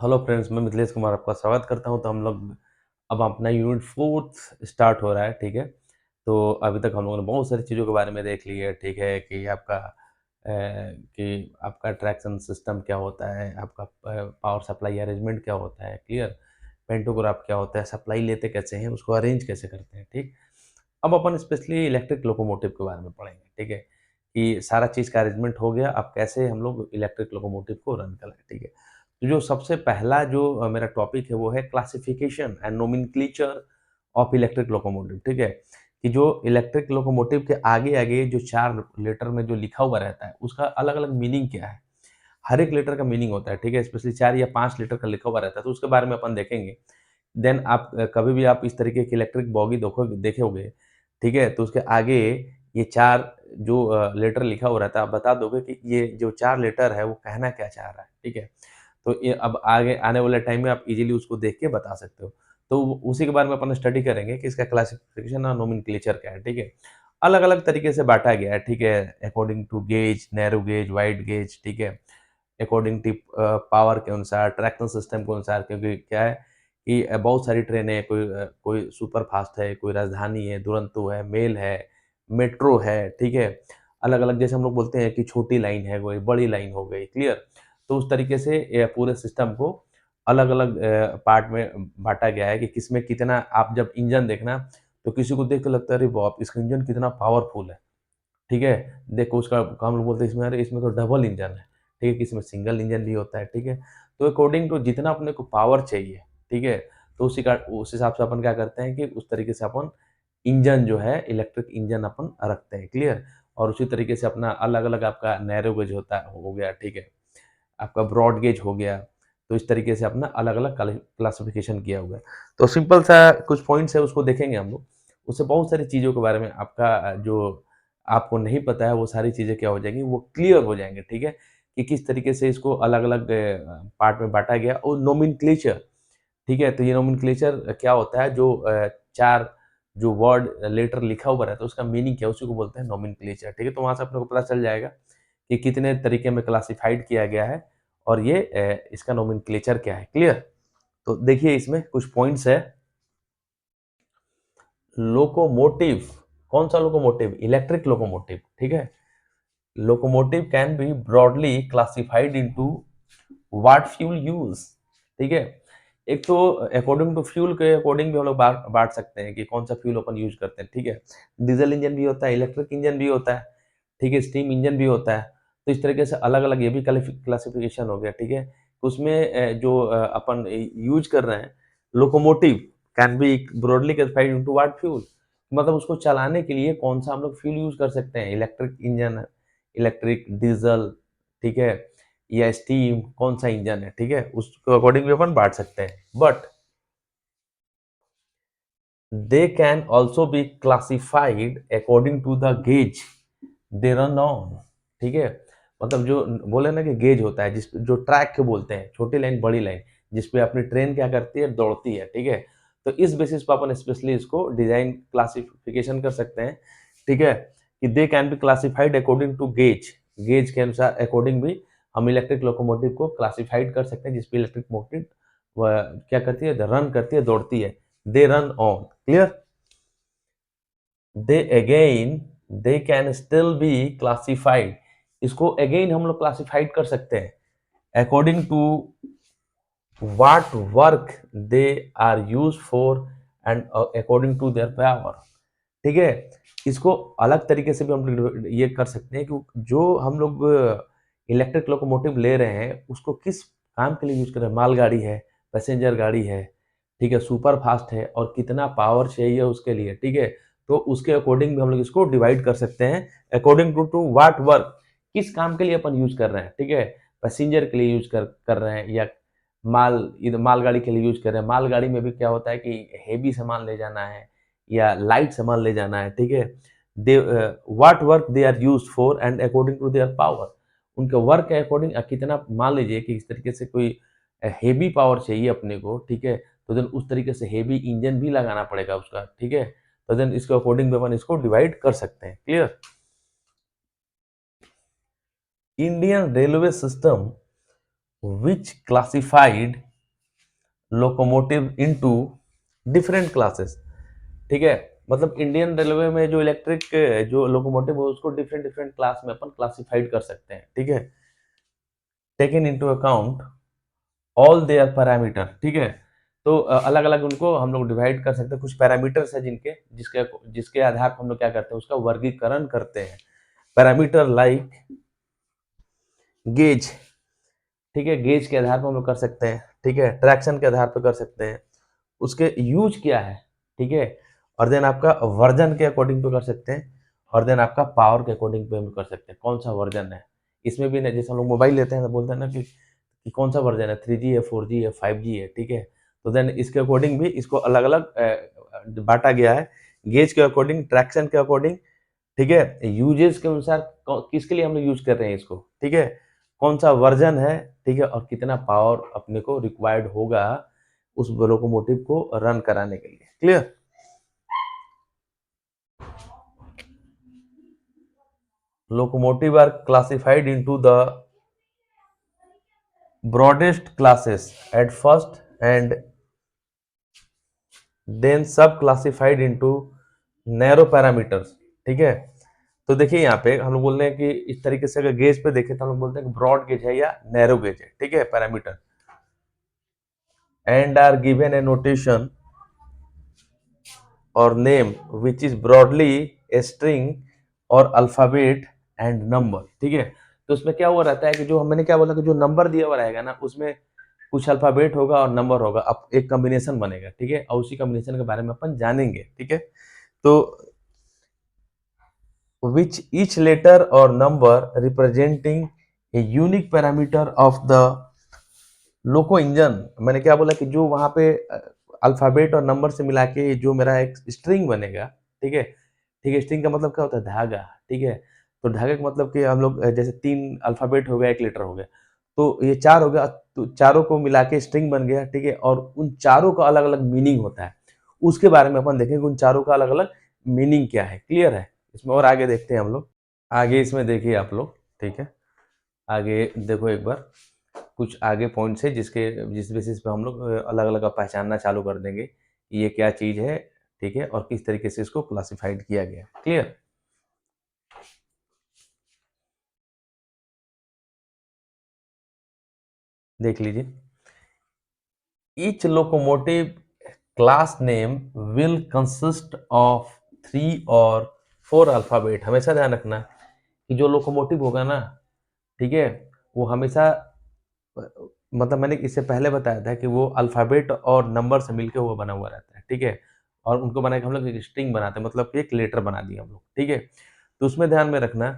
Hello friends, मैं मिथिलेश कुमार आपका स्वागत करता हूं। तो हम लोग अब अपना यूनिट 4th स्टार्ट हो रहा है, ठीक है। तो अभी तक हम लोगों ने बहुत सारी चीज़ों के बारे में देख लिया है, ठीक है, कि आपका ट्रैक्शन सिस्टम क्या होता है, आपका पावर सप्लाई अरेंजमेंट क्या होता है, क्लियर। पेंटोग्राफ क्या होता है, सप्लाई लेते कैसे हैं, उसको अरेंज कैसे करते हैं, ठीक। अब अपन स्पेशली इलेक्ट्रिक लोकोमोटिव के बारे में पढ़ेंगे, ठीक है, कि सारा चीज़ का अरेंजमेंट हो गया, अब कैसे हम लोग इलेक्ट्रिक लोकोमोटिव को रन करें, ठीक है। तो जो सबसे पहला जो मेरा टॉपिक है वो है classification and nomenclature of electric locomotive, ठीक है। कि जो इलेक्ट्रिक लोकोमोटिव के आगे-आगे जो 4 लेटर में जो लिखा हुआ रहता है, उसका अलग-अलग मीनिंग क्या है? हर एक लेटर का मीनिंग होता है, ठीक है। स्पेशली 4 या 5 लेटर का लिखा हुआ रहता है, तो उसके बारे में अपन देखेंगे। देन आप कभी भी आप इस तरीके की इलेक्ट्रिक बॉगी देखोगे, ठीक है, तो उसके आगे ये 4 जो लेटर लिखा हुआ रहता है, आप बता दोगे कि ये जो 4 लेटर है, वो कहना क्या चाह रहा है, ठीक है। तो ये अब आगे आने वाले टाइम में आप इज़िली उसको देख के बता सकते हो। तो उसी के बारे में अपन स्टडी करेंगे कि इसका क्लासिफिकेशन और नोमेनक्लेचर क्या है, ठीक है। अलग-अलग तरीके से बाँटा गया है, ठीक है, according to gauge, narrow gauge, wide gauge, ठीक है। अकॉर्डिंग टू पावर के अनुसार, ट्रैक्शन सिस्टम के अनुसार, क्योंकि क्या है कि बहुत सारी ट्रेनें, कोई सुपर फास्ट है, कोई राजधानी है, दुरंतो है, मेल है, मेट्रो है, ठीक है। अलग-अलग जैसे हम लोग बोलते हैं कि छोटी लाइन है, कोई बड़ी लाइन हो गई, क्लियर? तो उस तरीके से पूरे सिस्टम को अलग-अलग पार्ट में बाँटा गया है कि किसमें कितना। आप जब इंजन देखना, तो किसी को देख के लगता है, अरे बाप! इसका इंजन कितना पावरफुल है। ठीक है? देखो उसका हम लोग बोलते हैं इसमें, अरे इसमें तो डबल इंजन है, ठीक है? किसी में सिंगल इंजन भी होता है, ठीक है? तो अकॉर्डिंग टू जितना अपने को पावर चाहिए, ठीक है? तो उस हिसाब से अपन क्या करते हैं कि उस तरीके से अपन इंजन जो है, इलेक्ट्रिक इंजन अपन रखते हैं, क्लियर? और उसी तरीके से अपना अलग-अलग आपका नैरो गेज हो गया, ठीक है? आपका ब्रॉड गेज हो गया, तो इस तरीके से अपना अलग-अलग क्लासिफिकेशन किया हुआ है। तो सिंपल सा कुछ पॉइंट्स है, उसको देखेंगे हम लोग। उससे बहुत सारी चीज़ों के बारे में आपका जो आपको नहीं पता है, वो सारी चीज़ें क्या हो जाएँगी, वो क्लियर हो जाएँगे, ठीक है? कि किस तरीके से इसको अलग-अलग पार्ट में बाँटा गया। और नोमेनक्लेचर, ठीक है? तो ये नोमेनक्लेचर क्या होता है, जो 4 जो वर्ड लेटर लिखा हुआ रहता है, उसका मीनिंग क्या है, उसी को बोलते हैं नोमेनक्लेचर, ठीक है? तो वहाँ से अपने को पता चल जाएगा कि कितने तरीके में क्लासिफाइड किया गया है और ये इसका नोमेनक्लेचर क्या है, क्लियर? तो देखिए इसमें कुछ पॉइंट्स है। लोकोमोटिव, कौन सा लोकोमोटिव? इलेक्ट्रिक लोकोमोटिव, ठीक है? Locomotive can be broadly classified into what fuel use, ठीक है। एक तो अकॉर्डिंग टू फ्यूल के अकॉर्डिंग भी हम लोग बांट सकते हैं कि कौन सा फ्यूल अपन यूज करते हैं, ठीक है। डीजल इंजन भी होता है, इलेक्ट्रिक इंजन भी होता है, ठीक है, स्टीम इंजन भी होता है। तो इस तरीके से अलग अलग ये भी क्लासिफिकेशन हो गया, ठीक है। उसमें जो अपन यूज कर रहे हैं, locomotive can be broadly classified into what fuel, मतलब उसको चलाने के लिए कौन सा हम लोग फ्यूल यूज कर सकते हैं, इलेक्ट्रिक इंजन, इलेक्ट्रिक, डीजल, ठीक है, या स्टीम, कौन सा इंजन है, ठीक है, उसको अकॉर्डिंग भी अपन बांट सकते हैं। But they can also be classified according to the gauge they run on, ठीक है। मतलब जो बोले ना कि गेज होता है, जिस जो ट्रैक के बोलते हैं, छोटी लाइन बड़ी लाइन, जिसपे अपनी ट्रेन क्या करती है, दौड़ती है, ठीक है। तो इस बेसिस पर अपन स्पेशली इसको डिजाइन क्लासिफिकेशन कर सकते हैं, ठीक है, कि they can be classified according to gauge, gauge के अनुसार अकॉर्डिंग भी हम इलेक्ट्रिक लोकोमोटिव को क्लासिफाइड कर सकते हैं, जिसपे इलेक्ट्रिक मोटिव क्या करती है, रन करती है, दौड़ती है। They run on, clear. They again they can still be classified, इसको अगेन हम लोग क्लासिफाइड कर सकते हैं according to what work they are use for and according to their power, ठीक है। इसको अलग तरीके से भी हम लोग ये कर सकते हैं कि जो हम लोग इलेक्ट्रिक लोकोमोटिव ले रहे हैं, उसको किस काम के लिए यूज कर रहे हैं, मालगाड़ी है, पैसेंजर गाड़ी है, ठीक है, सुपर फास्ट है, और कितना पावर चाहिए उसके लिए, ठीक है। तो उसके अकॉर्डिंग भी हम लोग इसको डिवाइड कर सकते हैं अकॉर्डिंग टू व्हाट वर्क, किस काम के लिए अपन यूज कर रहे हैं, ठीक है। पैसेंजर के लिए यूज कर रहे हैं, या इधर मालगाड़ी के लिए यूज कर रहे हैं। मालगाड़ी में भी क्या होता है कि हेवी सामान ले जाना है या लाइट सामान ले जाना है, ठीक है। They what work they are used for and according to their power, उनके वर्क के अकॉर्डिंग कितना, मान लीजिए कि इस तरीके से कोई हेवी पावर चाहिए अपने को, ठीक है, तो देन उस तरीके से हेवी इंजन भी लगाना पड़ेगा उसका, ठीक है। तो देन इसके अकॉर्डिंग भी अपन इसको डिवाइड कर सकते हैं, clear. Indian railway system which classified locomotive into different classes. ठीक है, मतलब इंडियन रेलवे में जो इलेक्ट्रिक जो लोकोमोटिव है उसको डिफरेंट डिफरेंट क्लास में अपन क्लासिफाइड कर सकते हैं। ठीक है, taken into account all their parameter. ठीक है, तो अलग अलग उनको हम लोग डिवाइड कर सकते हैं। कुछ पैरामीटर्स है जिनके जिसके जिसके आधार पर हम लोग क्या करते हैं, उसका वर्गीकरण करते हैं। Parameter like gauge. ठीक है, गेज के आधार पर हम लोग कर सकते हैं। ठीक है, ट्रैक्शन के आधार पर कर सकते हैं, उसके यूज क्या है। ठीक है, और देन आपका वर्जन के अकॉर्डिंग पे कर सकते हैं, और देन आपका पावर के अकॉर्डिंग पे हम कर सकते हैं कौन सा वर्जन है। इसमें भी ना, जैसे हम लोग मोबाइल लेते हैं तो बोलते हैं ना कि कौन सा वर्जन है, 3G है, 4G है, 5G है। ठीक है, तो देन इसके अकॉर्डिंग भी इसको अलग अलग बांटा गया है, गेज के अकॉर्डिंग, ट्रैक्शन के अकॉर्डिंग। ठीक है, यूजेस के अनुसार किसके लिए हम लोग यूज कर रहे हैं इसको। ठीक है, कौन सा वर्जन है। ठीक है, और कितना पावर अपने को रिक्वायर्ड होगा उस लोकोमोटिव को रन कराने के लिए। Clear. Locomotive are classified into the broadest classes at first and then sub classified into narrow parameters। ठीक है, तो देखिए यहाँ पे हम लोग बोल रहे हैं कि इस तरीके से अगर गेज पे देखें तो हम लोग बोलते हैं कि ब्रॉड गेज है या नैरो गेज है। ठीक है, parameter and are given a notation और name which is broadly a string और अल्फाबेट एंड नंबर। ठीक है, तो उसमें क्या हुआ रहता है कि जो मैंने क्या बोला कि जो नंबर दिया हुआ रहेगा ना, उसमें कुछ अल्फाबेट होगा और नंबर होगा, अब एक कॉम्बिनेशन बनेगा। ठीक है, और उसी कॉम्बिनेशन के बारे में अपन जानेंगे। ठीक है, तो which each letter or number representing a unique parameter of the loco engine. मैंने क्या बोला कि जो वहां पे अल्फाबेट और नंबर से मिला के जो मेरा एक स्ट्रिंग बनेगा। ठीक है, ठीक है, स्ट्रिंग का मतलब क्या होता है, धागा। ठीक है, तो धागे का मतलब कि हम लोग जैसे 3 अल्फाबेट हो गया, 1 लेटर हो गया, तो ये 4 हो गया, तो चारों को मिला के स्ट्रिंग बन गया। ठीक है, और उन चारों का अलग अलग मीनिंग होता है, उसके बारे में अपन देखेंगे उन चारों का अलग अलग मीनिंग क्या है। क्लियर है, इसमें और आगे देखते हैं हम लोग। आगे इसमें देखिए आप लोग। ठीक है, आगे देखो एक बार, कुछ आगे पॉइंट्स है जिस बेसिस पे हम लोग अलग अलग पहचानना चालू कर देंगे कि ये क्या चीज है। ठीक है, और किस तरीके से इसको क्लासिफाइड किया गया। क्लियर। देख लीजिए, each locomotive class name will consist of 3 और 4 अल्फाबेट। हमेशा ध्यान रखना कि जो लोकोमोटिव होगा ना, ठीक है, वो हमेशा मतलब मैंने इससे पहले बताया था कि वो अल्फाबेट और नंबर से मिलके वो बना हुआ रहता है। ठीक है, और उनको बना के हम लोग एक स्ट्रिंग बनाते हैं, मतलब एक लेटर बना दिए हम लोग। ठीक है, तो उसमें ध्यान में रखना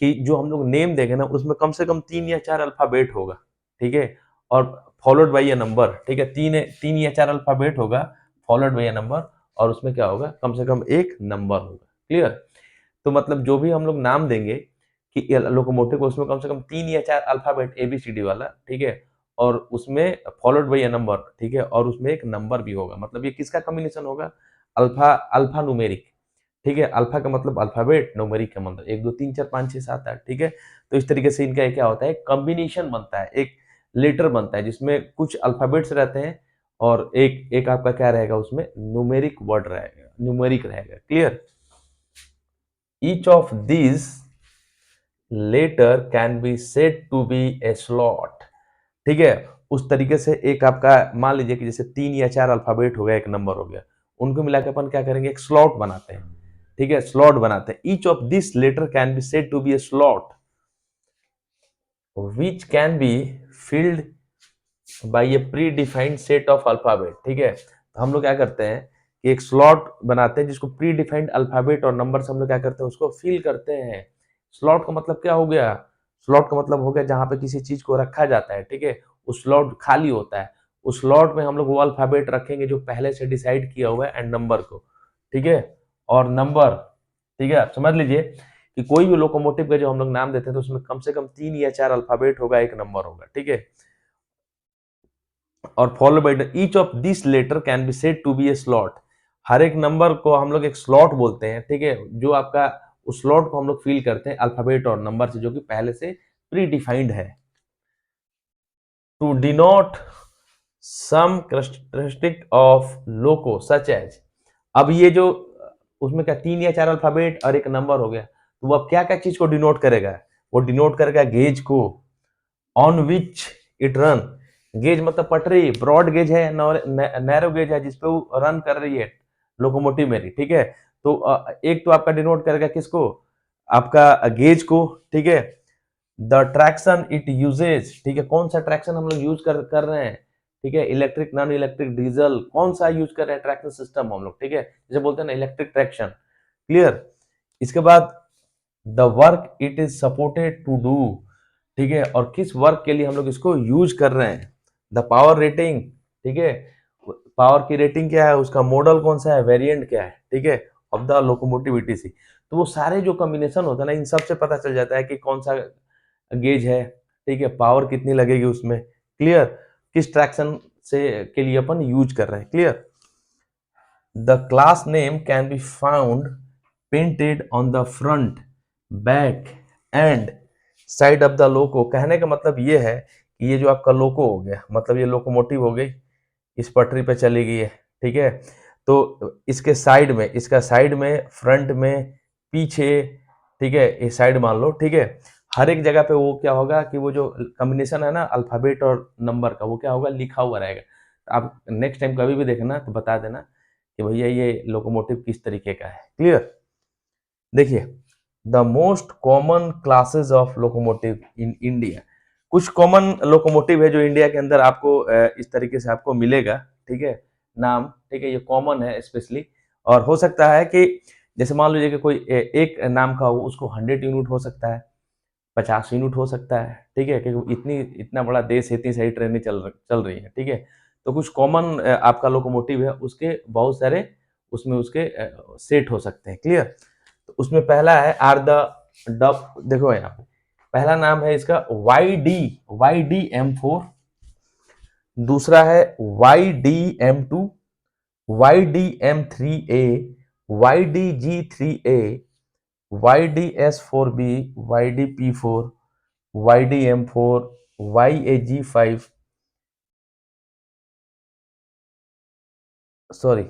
कि जो हम लोग नेम देंगे ना, उसमें कम से कम 3 या 4 अल्फाबेट होगा। ठीक है, और फॉलोड बाई अ नंबर। ठीक है, 3 या 4 अल्फाबेट होगा, फॉलोड बाई अ नंबर, और उसमें क्या होगा, कम से कम एक नंबर होगा। क्लियर। तो मतलब जो भी हम लोग नाम देंगे कि लोकोमोटिव को, उसमें कम से कम 3 या 4 अल्फाबेट ABCD वाला। ठीक है, और उसमें फॉलोड बाई अ नंबर। ठीक है, और उसमें एक नंबर भी होगा। मतलब ये किसका कॉम्बिनेशन होगा, अल्फा अल्फा न्यूमेरिक। ठीक है, अल्फा का मतलब अल्फाबेट, न्यूमेरिक का मतलब 1 2 3 4 5 6 7 8। ठीक है, तो इस तरीके से इनका क्या होता है, कॉम्बिनेशन बनता है, एक लेटर बनता है जिसमें कुछ अल्फाबेट्स रहते हैं और एक एक आपका क्या रहेगा, उसमें न्यूमेरिक वर्ड रहेगा, न्यूमेरिक रहेगा। Clear. Each of these letter can be said to be a slot. ठीक है, उस तरीके से एक आपका मान लीजिए कि जैसे 3 या 4 अल्फाबेट हो गया, एक नंबर हो गया, उनको मिलाकर अपन क्या करेंगे, एक स्लॉट बनाते हैं। ठीक है, स्लॉट बनाते हैं। Each of this letter can be said to be a slot which can be filled by a pre defined set of alphabet. ठीक है, तो हम लोग क्या करते हैं कि एक स्लॉट बनाते हैं जिसको प्री डिफाइंड अल्फाबेट और नंबर से हम लोग क्या करते हैं, उसको फिल करते हैं। स्लॉट का मतलब क्या हो गया, स्लॉट का मतलब हो गया जहां पे किसी चीज को रखा जाता है। ठीक है, उस स्लॉट खाली होता है, उस स्लॉट में हम लोग वो अल्फाबेट रखेंगे जो पहले से डिसाइड किया हुआ है, एंड नंबर को। ठीक है, और नंबर। ठीक है, आप समझ लीजिए कि कोई भी लोकोमोटिव का जो हम लोग नाम देते हैं तो उसमें कम से कम 3 या 4 अल्फाबेट होगा, एक नंबर होगा। ठीक है, और follow by each of this letter can be said to be a slot. हर एक नंबर को हम लोग एक स्लॉट बोलते हैं। ठीक है, जो आपका उस स्लॉट को हम लोग फिल करते हैं अल्फाबेट और नंबर से, जो कि पहले से प्री डिफाइंड है। To denote some characteristic of loco such as. अब ये जो उसमें क्या 3 या 4 अल्फाबेट और एक नंबर हो गया, तो वो अब क्या-क्या चीज़ को डिनोट करेगा? वो डिनोट करेगा गेज को, on which it run. Gauge मतलब पटरी, ब्रॉड गेज है, नैरो गेज है जिस पे वो रन कर रही है लोकोमोटिव मेरी, ठीक है? तो एक तो आपका डिनोट करेगा किसको? आपका गेज को, ठीक है? द ट्रैक्शन इट यूजेज, ठीक है? कौन सा ट्रैक्शन हम लोग यूज कर रहे हैं, ठीक है? इलेक्ट्रिक, नॉन इलेक्ट्रिक, डीजल, कौन सा यूज कर रहे हैं ट्रैक्शन सिस्टम हम लोग, ठीक है? जैसे बोलते हैं ना इलेक्ट्रिक ट्रैक्शन, क्लियर? इसके बाद the work it is supported to do, ठीक है? और किस वर्क के लिए हम लोग इसको यूज कर रहे हैं। द पावर रेटिंग, ठीक है? पावर की रेटिंग क्या है, उसका मॉडल कौन सा है, वेरिएंट क्या है, ठीक है? Of the locomotive etc. तो वो सारे जो कॉम्बिनेशन होता है ना, इन सब से पता चल जाता है कि कौन सा गेज है, ठीक है? पावर कितनी लगेगी उसमें, क्लियर? किस ट्रैक्शन से के लिए अपन यूज कर रहे हैं, clear? The class name can be found painted on the front, back and side of the loco. कहने का मतलब ये है कि ये जो आपका लोको हो गया, मतलब ये लोकोमोटिव हो गई, इस पटरी पे चली गई है, ठीक है? तो इसके साइड में, इसका साइड में, फ्रंट में, पीछे, ठीक है? ये साइड मान लो, ठीक है? हर एक जगह पे वो क्या होगा कि वो जो कॉम्बिनेशन है ना अल्फाबेट और नंबर का, वो क्या होगा, लिखा हुआ रहेगा। आप नेक्स्ट टाइम कभी भी देखना तो बता देना कि भैया ये लोकोमोटिव किस तरीके का है, क्लियर? देखिए, the most common classes of locomotive in India. कुछ कॉमन लोकोमोटिव है जो इंडिया के अंदर आपको इस तरीके से आपको मिलेगा, ठीक है? नाम, ठीक है? ये कॉमन है स्पेशली, और हो सकता है कि जैसे मान लीजिए कि कोई एक नाम का हो, उसको 100 यूनिट हो सकता है, 50 यूनिट हो सकता है, ठीक है? क्योंकि इतना बड़ा देश है, इतनी सारी ट्रेनें चल रही हैं, ठीक है? तो कुछ कॉमन आपका लोकोमोटिव है, उसके बहुत सारे उसमें उसके सेट हो सकते हैं, क्लियर? तो उसमें पहला है आर द डब, देखो यहाँ पे पहला नाम है इसका YD M4, दूसरा है YD M2, YD M3A, YDG3A, YDS4B, YDP4, YDM4, YAG5, sorry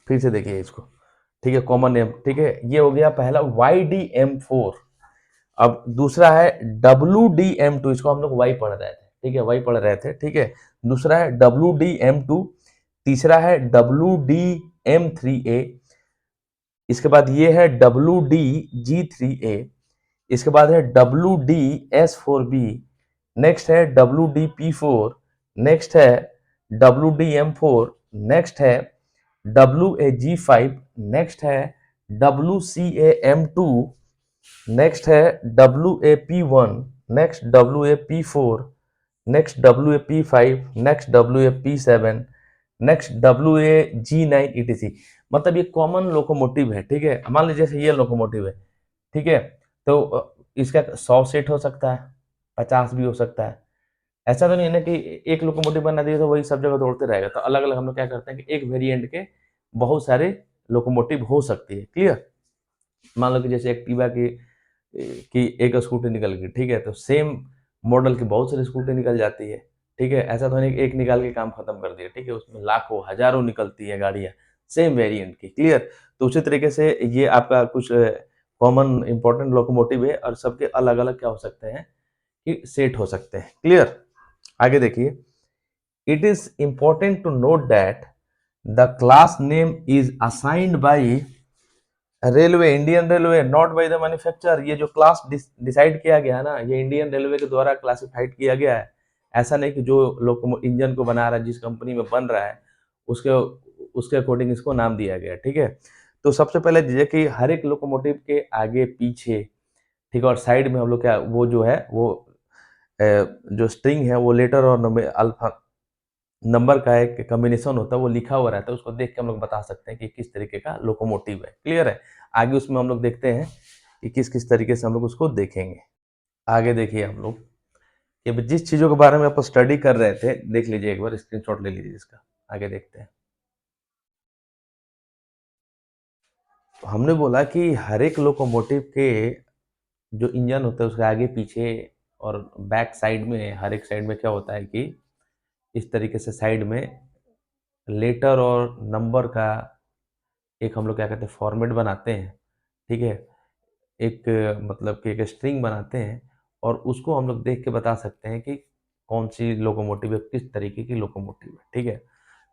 फिर से देखिए इसको, ठीक है? कॉमन नेम, ठीक है? ये हो गया पहला YDM4। अब दूसरा है WDM2, इसको हम लोग वाई पढ़ रहे थे, ठीक है? वाई पढ़ रहे थे, ठीक है? दूसरा है WDM2, तीसरा है WDM3A, इसके बाद ये है WDG3A, इसके बाद है WDS4B, नेक्स्ट है WDP4, नेक्स्ट है WDM4, नेक्स्ट है WAG5, नेक्स्ट है WCAM2, नेक्स्ट है WAP1, next WAP4, next WAP5, next WAP7, next WAG9 ETC। मतलब ये कॉमन लोकोमोटिव है, ठीक है? मान लीजिए जैसे ये लोकोमोटिव है, ठीक है? तो इसका 100 सेट हो सकता है, 50 भी हो सकता है। ऐसा तो नहीं है ना कि एक लोकोमोटिव बना दिया तो वही सब जगह दौड़ते रहेगा। तो अलग-अलग हम लोग क्या करते हैं कि एक वेरिएंट के बहुत सारे लोकोमोटिव हो सकती है, क्लियर? मान लो कि जैसे एक्टिवा की एक स्कूटी निकल गई, ठीक है? तो सेम मॉडल की बहुत सारी स्कूटी निकल जाती है, ठीक है? ऐसा तो नहीं कि एक निकाल के काम खत्म कर दिया, ठीक है? उसमें लाखों, हज़ारों निकलती है गाड़ियाँ, सेम वेरिएंट की, क्लियर? तो उसी तरीके से ये आपका कुछ कॉमन इम्पोर्टेंट लोकोमोटिव है और सबके अलग-अलग क्या हो सकते हैं कि सेट हो सकते हैं, क्लियर? आगे देखिए, it is important to note that the class name is assigned by railway, Indian railway, not by the manufacturer. ये जो क्लास डिसाइड किया गया है ना, ये इंडियन रेलवे के द्वारा क्लासिफाइड किया गया है। ऐसा नहीं कि जो लोको इंजन को बना रहा है, जिस कंपनी में बन रहा है, उसके उसके अकॉर्डिंग इसको नाम दिया गया है, ठीक है? तो सबसे पहले दीजिए कि हर एक लोकोमोटिव के आगे पीछे, ठीक है? और साइड में हम लोग क्या वो जो है वो जो स्ट्रिंग है वो लेटर और अल्फा नंबर का एक कॉम्बिनेशन होता है, वो लिखा हुआ रहता है, उसको देख के हम लोग बता सकते हैं कि किस तरीके का लोकोमोटिव है, क्लियर है? आगे उसमें हम लोग देखते हैं कि किस तरीके से हम लोग उसको देखेंगे। आगे देखिए हम लोग कि जिस चीज़ों के बारे में आप स्टडी कर रहे थे, देख लीजिए एक बार स्क्रीनशॉट ले लीजिए इसका। आगे देखते हैं। तो हमने बोला कि हर एक लोकोमोटिव के जो इंजन होता है उसके आगे पीछे और बैक साइड में, हर एक साइड में क्या होता है कि इस तरीके से साइड में लेटर और नंबर का एक हम लोग क्या कहते हैं फॉर्मेट बनाते हैं, ठीक है? एक मतलब कि एक स्ट्रिंग बनाते हैं और उसको हम लोग देख के बता सकते हैं कि कौन-सी लोकोमोटिव है, किस तरीके की लोकोमोटिव है, ठीक है?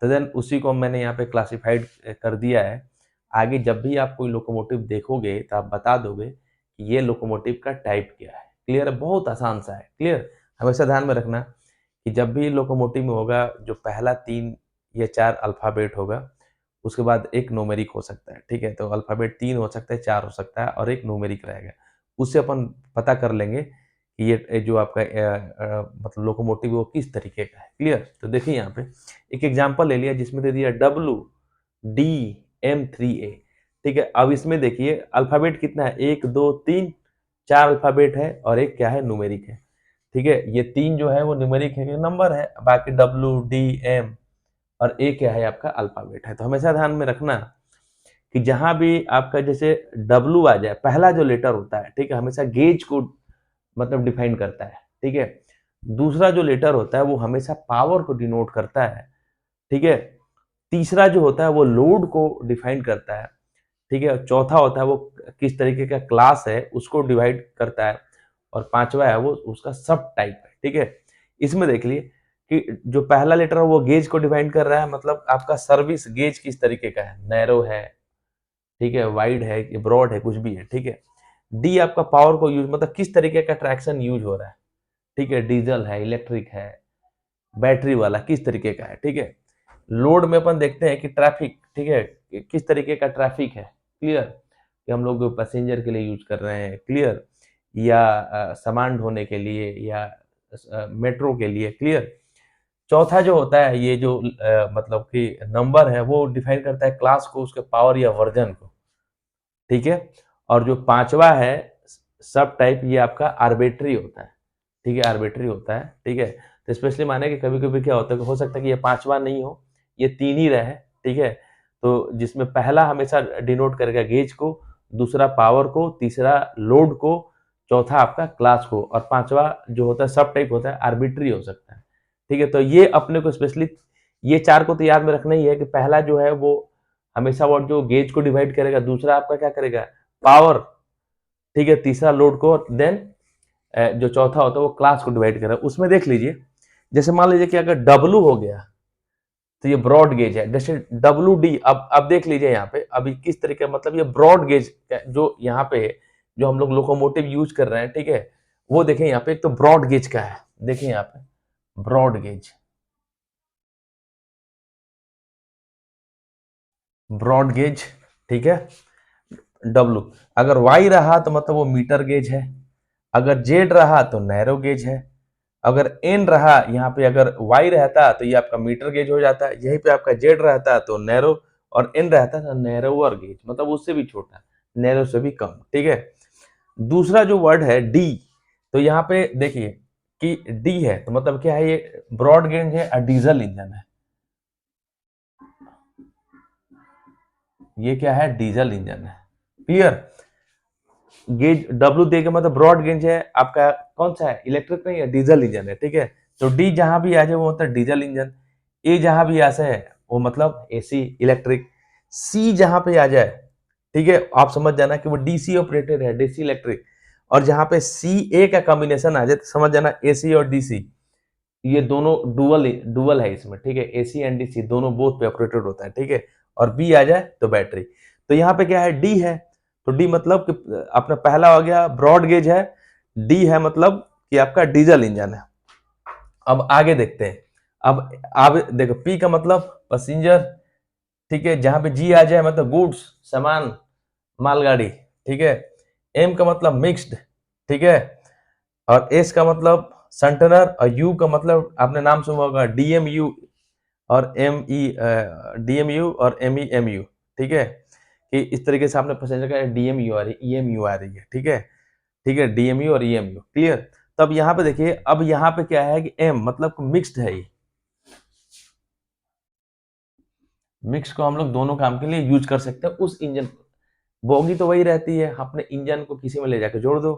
तो देन उसी को मैंने यहाँ पे क्लासिफाइड कर दिया है। आगे जब भी आप कोई लोकोमोटिव देखोगे तो आप बता दोगे कि ये लोकोमोटिव का टाइप क्या है। क्लियर है? बहुत आसान सा है, क्लियर? हमेशा ध्यान में रखना कि जब भी लोकोमोटिव में होगा जो पहला 3 या 4 अल्फ़ाबेट होगा, उसके बाद एक न्यूमेरिक हो सकता है, ठीक है? तो अल्फ़ाबेट 3 हो सकता है, 4 हो सकता है और एक न्यूमेरिक रहेगा। उससे अपन पता कर लेंगे कि ये जो आपका मतलब लोकोमोटिव है वो किस तरीके का है, क्लियर? तो देखिए यहाँ पे एक एग्ज़ाम्पल ले लिया जिसमें दे दिया WDM3A, ठीक है? अब इसमें देखिए अल्फ़ाबेट कितना है 1, 2, 3, 4 अल्फ़ाबेट है और एक क्या है न्यूमेरिक है, ठीक है? ये 3 जो है वो न्यूमेरिक है, नंबर है, बाकी WDM और ए क्या है आपका अल्फ़ाबेट है। तो हमेशा ध्यान में रखना कि जहाँ भी आपका जैसे डब्ल्यू आ जाए, पहला जो लेटर होता है, ठीक है? हमेशा गेज को मतलब डिफाइन करता है, ठीक है? दूसरा जो लेटर होता है वो हमेशा पावर को डिनोट करता है, ठीक है? तीसरा जो होता है वो लोड को डिफाइन करता है, ठीक है? चौथा होता है वो किस तरीके का क्लास है उसको डिवाइड करता है और पांचवा है वो उसका सब टाइप है, ठीक है? इसमें देख लिए कि जो पहला लेटर है वो गेज को डिफाइन कर रहा है, मतलब आपका सर्विस गेज किस तरीके का है, नैरो है, ठीक है, वाइड है, ब्रॉड है, कुछ भी है, ठीक है? डी आपका पावर को यूज मतलब किस तरीके का ट्रैक्शन यूज हो रहा है, ठीक है? डीजल है, इलेक्ट्रिक है, बैटरी वाला किस तरीके का है, ठीक है? लोड में अपन देखते हैं कि ट्रैफिक, ठीक है, किस तरीके का ट्रैफिक है, क्लियर? कि हम लोग पैसेंजर के लिए यूज कर रहे हैं, क्लियर? या सामान ढोने के लिए या मेट्रो के लिए, क्लियर? चौथा जो होता है ये जो मतलब कि नंबर है वो डिफाइन करता है क्लास को, उसके पावर या वर्जन को, ठीक है? और जो पांचवा है सब टाइप ये आपका आर्बिट्री होता है, ठीक है? आर्बिट्री होता है, ठीक है? तो स्पेशली माने कि कभी-कभी क्या होता है कि हो सकता है कि ये पांचवा नहीं हो, ये 3 ही रहे, ठीक है? तो जिसमें पहला हमेशा डिनोट करेगा गेज को, दूसरा पावर को, तीसरा लोड को, चौथा आपका क्लास को और पांचवा जो होता है सब टाइप होता है आर्बिट्री हो सकता है, ठीक है? तो ये अपने को स्पेशली ये 4 को तो याद में रखना ही है कि पहला जो है वो हमेशा वो जो गेज को डिवाइड करेगा, दूसरा आपका क्या करेगा पावर, ठीक है? तीसरा लोड को, देन जो चौथा होता है वो क्लास को डिवाइड करेगा। उसमें देख लीजिए जैसे मान लीजिए कि अगर डब्लू हो गया तो ये ब्रॉड गेज है, जैसे डब्लू डी, अब देख लीजिए यहाँ पे अभी किस तरीके मतलब ये ब्रॉड गेज जो यहाँ पे जो हम लोग लोकोमोटिव यूज कर रहे हैं, ठीक है? वो देखें यहाँ पे एक तो ब्रॉड गेज का है, देखिए यहाँ पे ब्रॉड गेज, ब्रॉड गेज, ठीक है? डब्लू, अगर वाई रहा तो मतलब वो मीटर गेज है, अगर जेड रहा तो नैरो गेज है, अगर एन रहा यहाँ पे अगर वाई रहता तो ये आपका मीटर गेज हो जाता है, यहीं पे आपका जेड रहता तो नैरो और एन रहता तो नैरोवर गेज, मतलब उससे भी छोटा, नैरो से भी कम, ठीक है? दूसरा जो वर्ड है डी, तो यहाँ पे देखिए कि डी है तो मतलब क्या है, ये ब्रॉड गेज है और डीजल इंजन है, ये क्या है डीजल इंजन है, क्लियर? गेज डब्ल्यू दे के मतलब ब्रॉड गेज है आपका, कौन सा है इलेक्ट्रिक नहीं है, डीजल इंजन है, ठीक है? तो डी जहां भी आ जाए वो मतलब डीजल इंजन, ए जहां भी आ जाए वो मतलब एसी इलेक्ट्रिक, सी जहां पे आ जाए, ठीक है, आप समझ जाना कि वो डीसी ऑपरेटेड है, डीसी इलेक्ट्रिक, और जहां पे सी ए का कॉम्बिनेशन आ जाए तो समझ जाना एसी और डीसी, ये दोनों डुअल डुअल है इसमें, ठीक है? एसी एंड डीसी दोनों बोथ पे ऑपरेटेड होता है, ठीक है? और बी आ जाए तो बैटरी। तो यहाँ पे क्या है डी है, तो डी मतलब कि अपना पहला हो गया ब्रॉड गेज है, डी है मतलब कि आपका डीजल इंजन है। अब आगे देखते हैं, अब देखो पी का मतलब पैसेंजर, ठीक है? जहां पे जी आ जाए मतलब गुड्स, सामान, मालगाड़ी, ठीक है? एम का मतलब मिक्स्ड, ठीक है? और एस का मतलब सेंटेनर और यू का मतलब आपने नाम सुना होगा डीएमयू और एम ई डीएमयू और एमईएमयू, ठीक है? कि इस तरीके से आपने पैसेंजर का डीएमयू आ रही है, ईएमयू आ रही है, ठीक है? ठीक है, डीएमयू और ईएमयू, क्लियर? तब यहाँ पे देखिए अब यहाँ पे क्या है कि एम मतलब मिक्स्ड है, ये मिक्स को हम लोग दोनों काम के लिए यूज कर सकते हैं उस इंजन, बोगी तो वही रहती है, अपने इंजन को किसी में ले जाकर जोड़ दो,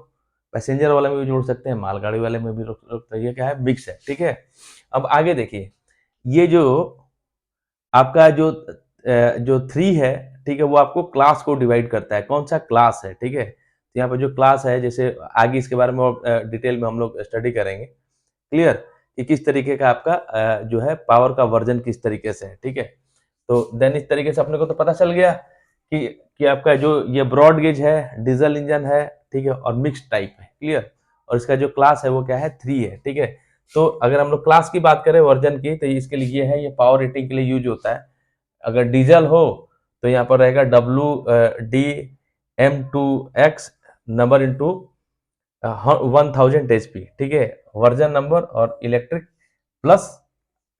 पैसेंजर वाले में भी जोड़ सकते हैं, मालगाड़ी वाले में भी रोक सकते हैं, ये क्या है मिक्स है, ठीक है? अब आगे देखिए ये जो आपका जो 3 है, ठीक है, वो आपको क्लास को डिवाइड करता है, कौन-सा क्लास है, ठीक है? तो यहाँ पे जो क्लास है, जैसे आगे इसके बारे में और डिटेल में हम लोग स्टडी करेंगे, क्लियर? कि किस तरीके का आपका जो है पावर का वर्ज़न किस तरीके से है, ठीक है? तो देन इस तरीके से अपने को तो पता चल गया कि आपका जो ये ब्रॉड गेज है, डीज़ल इंजन है, ठीक है? और मिक्स्ड टाइप है, क्लियर? और इसका जो क्लास है वो क्या है 3 है, ठीक है? तो अगर हम लोग क्लास की बात करें वर्ज़न की, तो इसके लिए ये है, ये पावर रेटिंग के लिए यूज़ होता है। अगर डीज़ल हो तो यहाँ पर रहेगा WD-M2X नंबर इंटू 1000 एचपी, ठीक है? वर्जन नंबर और इलेक्ट्रिक प्लस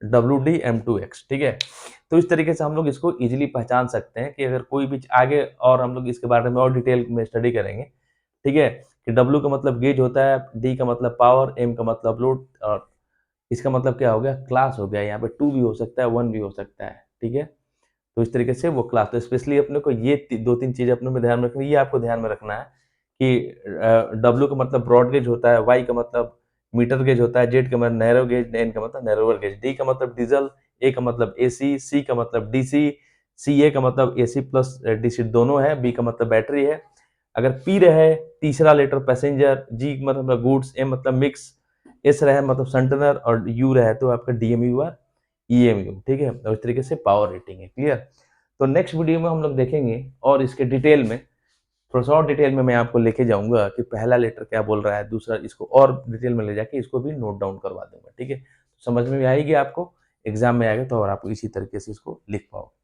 WD-M2X, ठीक है? तो इस तरीके से हम लोग इसको इजीली पहचान सकते हैं कि अगर कोई भी आगे और हम लोग इसके बारे में और डिटेल में स्टडी करेंगे, ठीक है? कि W का मतलब गेज होता है, D का मतलब पावर, M का मतलब लोड और इसका मतलब क्या हो गया क्लास हो गया। यहाँ पे 2 भी हो सकता है, 1 भी हो सकता है, ठीक है? तो इस तरीके से वो क्लास, तो स्पेशली अपने को ये 2-3 चीज़ें अपने में ध्यान में रखनी है, ये आपको ध्यान में रखना है कि डब्ल्यू का मतलब ब्रॉड गेज होता है, वाई का मतलब मीटर गेज होता है, जेड का मतलब नैरो गेज, एन का मतलब नैरोवर गेज, डी का मतलब डीजल, ए का मतलब एसी, सी का मतलब डीसी, सी ए का मतलब एसी प्लस डीसी दोनों है, बी का मतलब बैटरी है। अगर पी रहे तीसरा लेटर पैसेंजर, जी मतलब गुड्स, एम मतलब मिक्स, एस रहे मतलब सेंटेनर और यू रहे तो आपका डीएमयू और ईएमयू, ठीक है? और इस तरीके से पावर रेटिंग है, क्लियर? तो नेक्स्ट वीडियो में हम लोग देखेंगे और इसके डिटेल में, थोड़ा-सा और डिटेल में मैं आपको लेके जाऊँगा कि पहला लेटर क्या बोल रहा है, दूसरा इसको और डिटेल में ले जाके इसको भी नोट डाउन करवा दूँगा, ठीक है? समझ में भी आएगी आपको, एग्ज़ाम में आएगा तो और आप इसी तरीके से इसको लिख पाओगे।